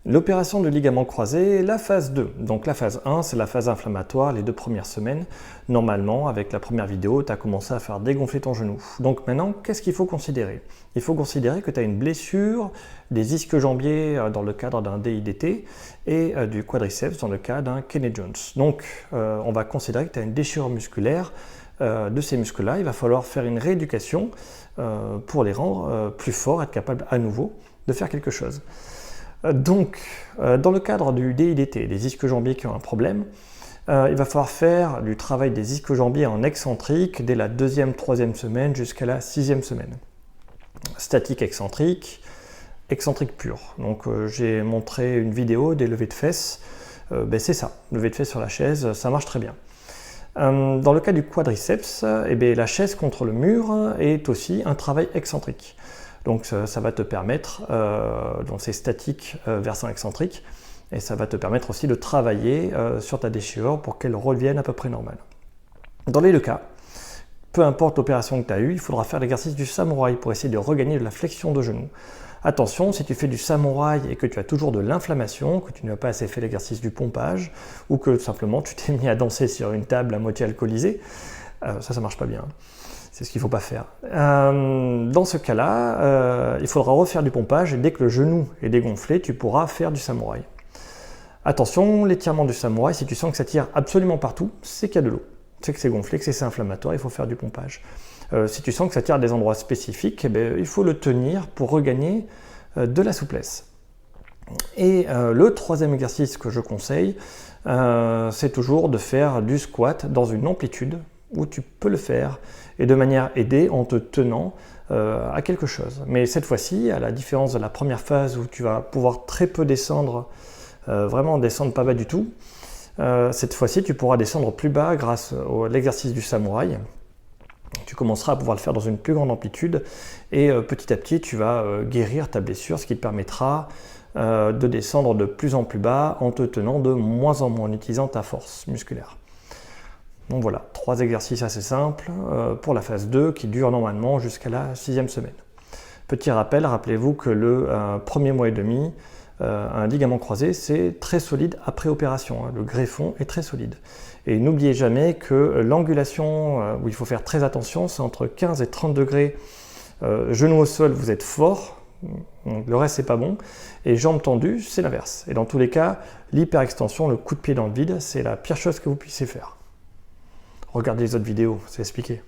L'opération de ligament croisé, la phase 2. Donc la phase 1, c'est la phase inflammatoire, les 2 premières semaines. Normalement, avec la première vidéo, tu as commencé à faire dégonfler ton genou. Donc maintenant, qu'est-ce qu'il faut considérer? Il faut considérer que tu as une blessure des ischio-jambiers dans le cadre d'un DIDT et du quadriceps dans le cas d'un Kenney Jones. Donc on va considérer que tu as une déchirure musculaire de ces muscles-là. Il va falloir faire une rééducation pour les rendre plus forts, être capable à nouveau de faire quelque chose. Donc, dans le cadre du DIDT, des ischio-jambiers qui ont un problème, il va falloir faire du travail des ischio-jambiers en excentrique dès la 2e, 3e semaine jusqu'à la 6e semaine. Statique excentrique, excentrique pur. Donc j'ai montré une vidéo des levées de fesses, c'est ça, levée de fesses sur la chaise, ça marche très bien. Dans le cas du quadriceps, la chaise contre le mur est aussi un travail excentrique. Donc ça va te permettre, donc c'est statique versant excentrique, et ça va te permettre aussi de travailler sur ta déchirure pour qu'elle revienne à peu près normale. Dans les deux cas, peu importe l'opération que tu as eue, il faudra faire l'exercice du samouraï pour essayer de regagner de la flexion de genou. Attention, si tu fais du samouraï et que tu as toujours de l'inflammation, que tu n'as pas assez fait l'exercice du pompage, ou que tout simplement tu t'es mis à danser sur une table à moitié alcoolisée, ça marche pas bien. C'est ce qu'il ne faut pas faire. Dans ce cas-là, il faudra refaire du pompage et dès que le genou est dégonflé, tu pourras faire du samouraï. Attention, l'étirement du samouraï, si tu sens que ça tire absolument partout, c'est qu'il y a de l'eau. C'est que c'est gonflé, que c'est inflammatoire, il faut faire du pompage. Si tu sens que ça tire à des endroits spécifiques, il faut le tenir pour regagner de la souplesse. Et le troisième exercice que je conseille, c'est toujours de faire du squat dans une amplitude où tu peux le faire et de manière aidée en te tenant à quelque chose. Mais cette fois-ci, à la différence de la première phase où tu vas pouvoir très peu descendre, vraiment descendre pas bas du tout, cette fois-ci tu pourras descendre plus bas grâce à l'exercice du samouraï. Tu commenceras à pouvoir le faire dans une plus grande amplitude et petit à petit tu vas guérir ta blessure, ce qui te permettra de descendre de plus en plus bas en te tenant de moins en moins en utilisant ta force musculaire. Donc voilà, 3 exercices assez simples pour la phase 2 qui dure normalement jusqu'à la 6e semaine. Petit rappel, rappelez-vous que le premier mois et demi, un ligament croisé, c'est très solide après opération. Le greffon est très solide. Et n'oubliez jamais que l'angulation où il faut faire très attention, c'est entre 15 et 30 degrés. Genou au sol, vous êtes fort, donc le reste c'est pas bon. Et jambes tendues, c'est l'inverse. Et dans tous les cas, l'hyperextension, le coup de pied dans le vide, c'est la pire chose que vous puissiez faire. Regardez les autres vidéos, c'est expliqué.